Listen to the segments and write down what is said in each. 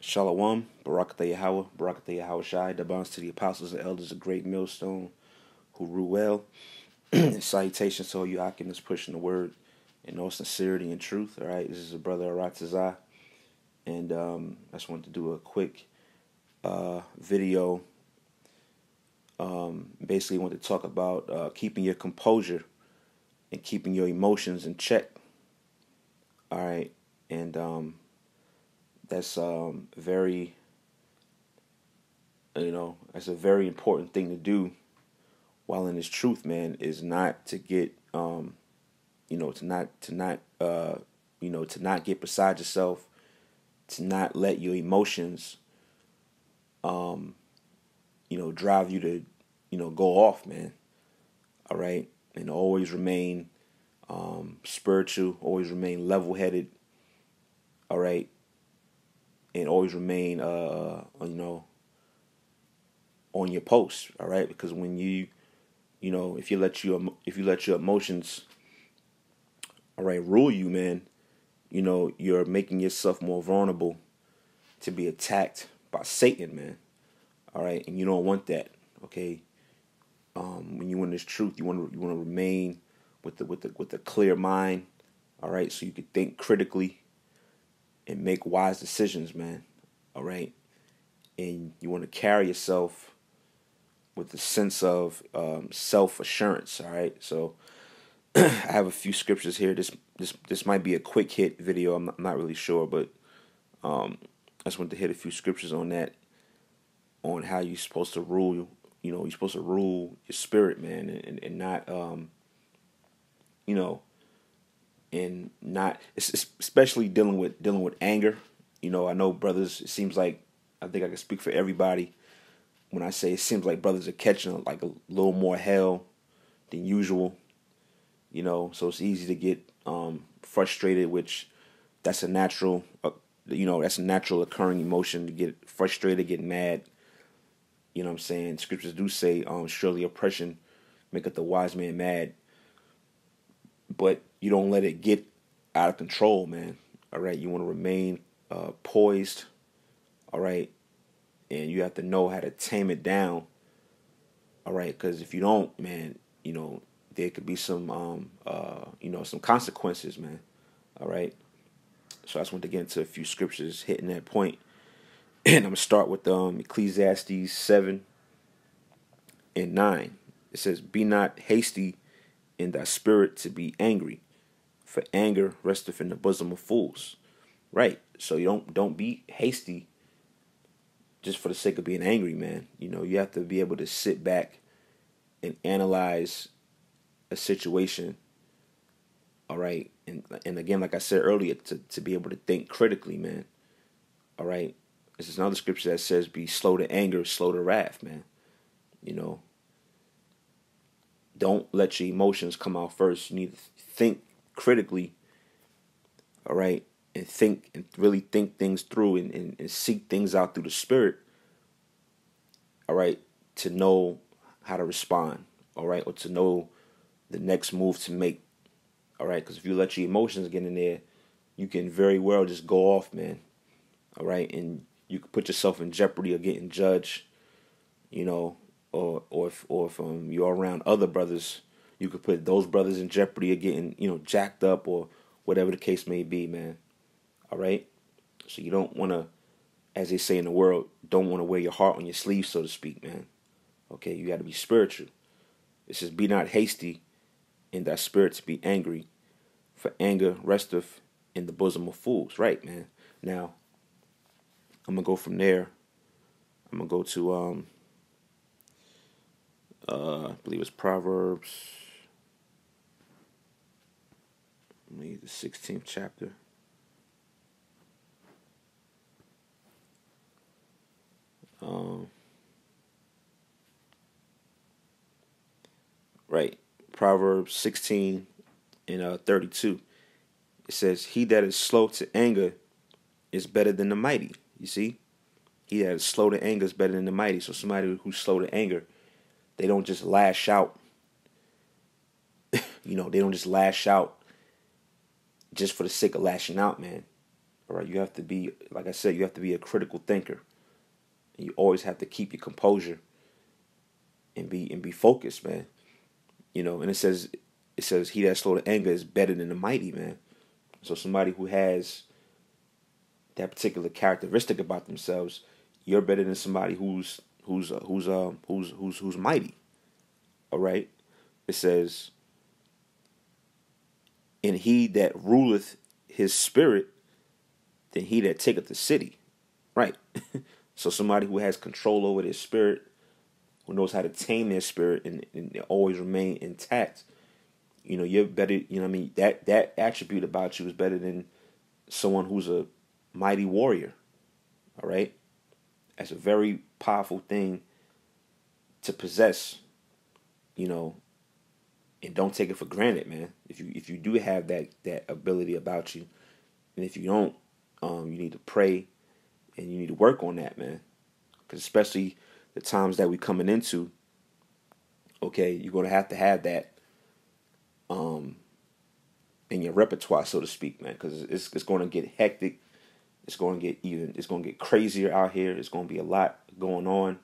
Shalom, Barakatah Yahweh, Barakatah Yahweh Shai, that bonds to the apostles and elders, a great millstone who rule well. And salutations to all you Akinas pushing the word in all sincerity and truth. All right, this is a brother Aratazah, and I just wanted to do a quick video. Basically, want to talk about keeping your composure and keeping your emotions in check. All right, and that's very, that's a very important thing to do while in this truth, man, is not to get, to not get beside yourself, to not let your emotions, drive you to, go off, man. All right. And always remain spiritual, always remain level-headed. All right. And always remain, on your post. All right. Because when if you let your emotions, all right, rule you, man, you're making yourself more vulnerable to be attacked by Satan, man. All right, and you don't want that. Okay, when you in this truth, you want to remain with a clear mind. All right, so you can think critically and make wise decisions, man. All right, and you want to carry yourself with a sense of self-assurance. All right, so I have a few scriptures here. This might be a quick hit video. I'm not really sure, but I just want to hit a few scriptures on that, on how you're supposed to rule. You're supposed to rule your spirit, man, and not, and not, especially dealing with anger. I know brothers. It seems like, I think I can speak for everybody when I say it seems like brothers are catching like a little more hell than usual. So it's easy to get frustrated, which that's a natural, that's a natural occurring emotion, to get frustrated, get mad. You know what I'm saying? Scriptures do say, surely oppression maketh the wise man mad. But you don't let it get out of control, man. All right, you want to remain poised. All right, and you have to know how to tame it down. All right, because if you don't, man, there could be some, some consequences, man. All right. So I just want to get into a few scriptures hitting that point. And I'm going to start with Ecclesiastes 7 and 9. It says, "Be not hasty in thy spirit to be angry, for anger resteth in the bosom of fools." Right. So you don't be hasty just for the sake of being angry, man. You have to be able to sit back and analyze a situation. All right. And again, like I said earlier, to be able to think critically, man. All right. This is another scripture that says, "Be slow to anger, slow to wrath," man. Don't let your emotions come out first. You need to think critically. All right. And think and really think things through and seek things out through the spirit. All right. To know how to respond. All right. Or to know the next move to make. All right. Because if you let your emotions get in there, you can very well just go off, man. All right. And you could put yourself in jeopardy of getting judged, or if you're around other brothers, you could put those brothers in jeopardy of getting, jacked up, or whatever the case may be, man. All right. So you don't want to, as they say in the world, don't want to wear your heart on your sleeve, so to speak, man. Okay. You got to be spiritual. It says, "Be not hasty in thy spirit to be angry, for anger resteth in the bosom of fools." Right, man. Now, I'm going to go from there. I'm going to go to, I believe it's Proverbs, the 16th chapter. Right. Proverbs 16 and 32. It says, "He that is slow to anger is better than the mighty." You see? He that is slow to anger is better than the mighty. So somebody who's slow to anger, they don't just lash out. They don't just lash out just for the sake of lashing out, man. All right, you have to be, like I said, you have to be a critical thinker. And you always have to keep your composure and be focused, man. And it says he that slow to anger is better than the mighty, man. So somebody who has that particular characteristic about themselves, you're better than somebody who's mighty. All right. It says, and he that ruleth his spirit than he that taketh the city. Right. So somebody who has control over their spirit, who knows how to tame their spirit and always remain intact, you're better, that attribute about you is better than someone who's a mighty warrior. All right? That's a very powerful thing to possess, and don't take it for granted, man. If you do have that ability about you, and if you don't, you need to pray and you need to work on that, man. Because especially the times that we're coming into, okay, you're going to have that in your repertoire, so to speak, man. Because it's going to get hectic. It's going to get crazier out here. It's going to be a lot going on,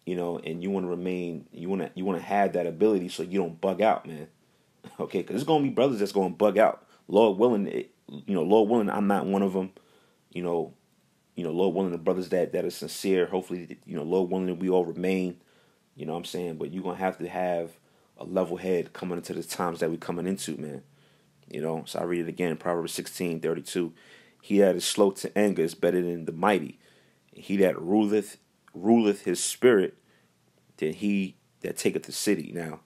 and you want to remain, you want to have that ability so you don't bug out, man. Okay, because there's going to be brothers that's going to bug out. Lord willing, Lord willing, I'm not one of them. Lord willing, the brothers that are sincere. Hopefully, Lord willing, we all remain. You know what I'm saying? But you're going to have a level head coming into the times that we're coming into, man. So I read it again, Proverbs 16:32. He that is slow to anger is better than the mighty. He that ruleth his spirit than he that taketh the city. Now,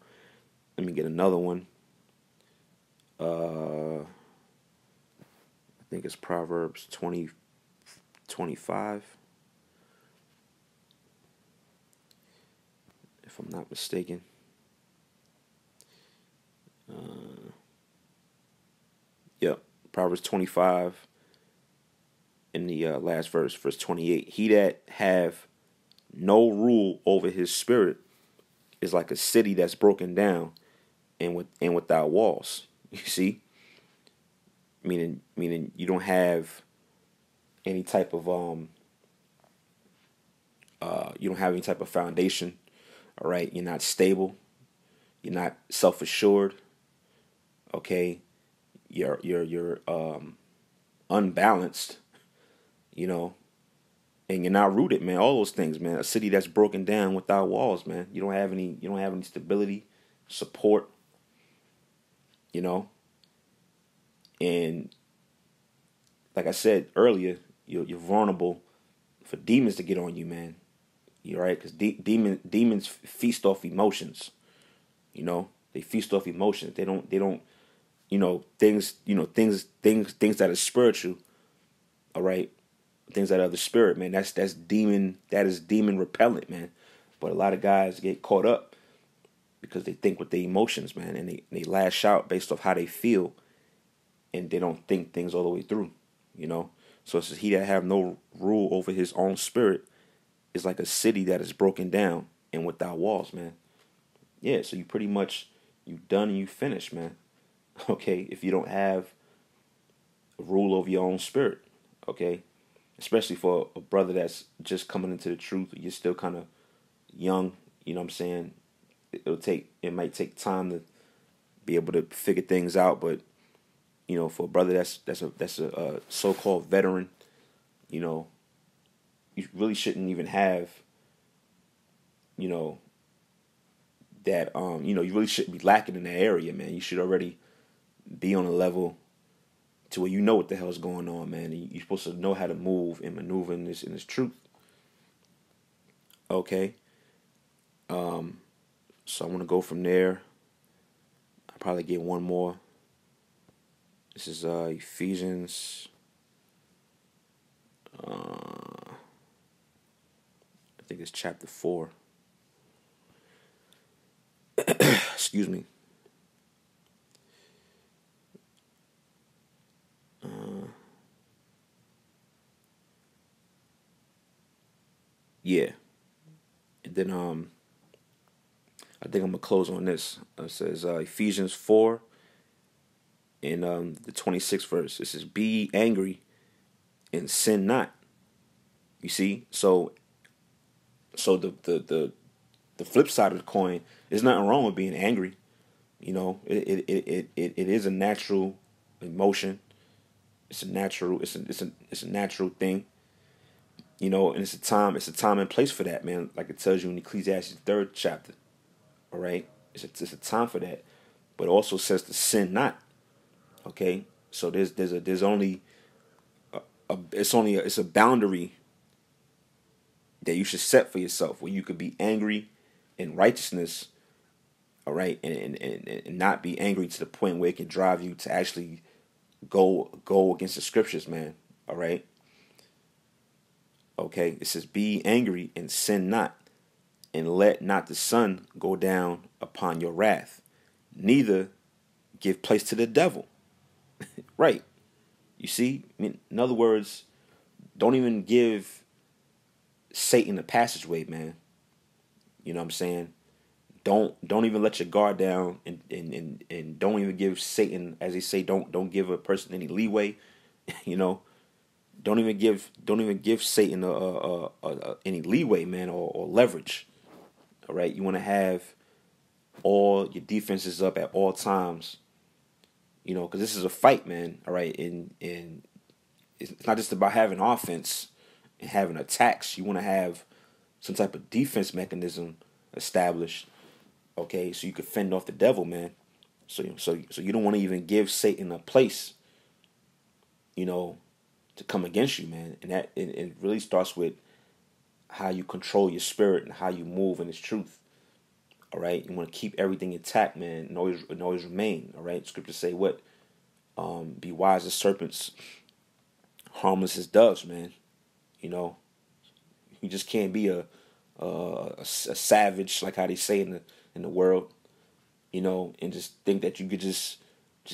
let me get another one. I think it's Proverbs 20:25. If I'm not mistaken. Yep, Proverbs 25 in the last verse 28. He that have no rule over his spirit is like a city that's broken down and without walls. You see? Meaning you don't have any type of you don't have any type of foundation. All right, you're not stable. You're not self-assured. Okay, you're unbalanced. And you're not rooted, man. All those things, man. A city that's broken down without walls, man. You don't have any stability, support. And like I said earlier, you're vulnerable for demons to get on you, man. You're right, because demons feast off emotions. They feast off emotions. They don't. Things. Things that are spiritual. All right, things that are the spirit, man. That's demon. That is demon repellent, man. But a lot of guys get caught up because they think with their emotions, man, and they lash out based off how they feel, and they don't think things all the way through. So it says, he that have no rule over his own spirit is like a city that is broken down and without walls, man. Yeah, so you pretty much, you done and you finished, man. Okay, if you don't have a rule over your own spirit, okay? Especially for a brother that's just coming into the truth, you're still kind of young, you know what I'm saying? It might take time to be able to figure things out, but for a brother that's a so-called veteran, you really shouldn't even have, that you really shouldn't be lacking in that area, man. You should already be on a level to where you know what the hell's going on, man. And you're supposed to know how to move and maneuver in this truth. Okay. So I'm gonna go from there. I'll probably get one more. This is Ephesians. I think it's chapter 4. Excuse me. Yeah. And then I think I'm gonna close on this. It says Ephesians 4 in the 26th verse. It says, "Be angry and sin not. You see? So the flip side of the coin, there's nothing wrong with being angry. You know, it is a natural emotion. It's a natural it's a natural thing. You know, and it's a time and place for that, man. Like it tells you in Ecclesiastes 3rd chapter. All right? It's a time for that. But it also says to sin not. Okay? So there's only it's a boundary that you should set for yourself where you could be angry in righteousness, all right, and not be angry to the point where it can drive you to actually go against the scriptures, man. All right. Okay. It says, be angry and sin not, and let not the sun go down upon your wrath, neither give place to the devil. Right. You see? I mean, in other words, don't even give Satan a passageway, man. You know what I'm saying? Don't even let your guard down, and don't even give Satan, as they say, don't give a person any leeway. You know, don't even give Satan any leeway, man, or leverage. All right, you want to have all your defenses up at all times. You know, because this is a fight, man. All right, and it's not just about having offense and having attacks. You want to have some type of defense mechanism established. Okay, so you could fend off the devil, man. So you don't want to even give Satan a place, you know, to come against you, man. And that it really starts with how you control your spirit and how you move in its truth. All right, you want to keep everything intact, man, and always remain. All right, scriptures say what? Be wise as serpents, harmless as doves, man. You know, you just can't be a savage, like how they say in the world, you know, and just think that you could just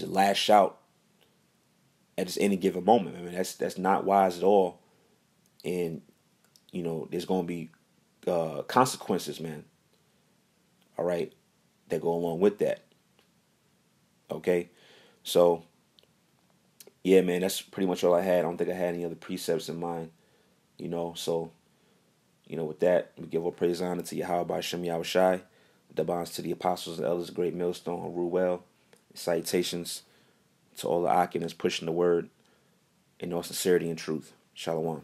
lash out at just any given moment. I mean, that's not wise at all. And you know, there's going to be consequences, man. All right, that go along with that. Okay, so yeah, man, that's pretty much all I had. I don't think I had any other precepts in mind. You know, so you know, with that, we give all praise and honor to Yahweh Shem Yahushai, the bonds to the apostles and elders, great millstone, Ruel. Salutations to all the Akim that's pushing the word in all sincerity and truth. Shalom.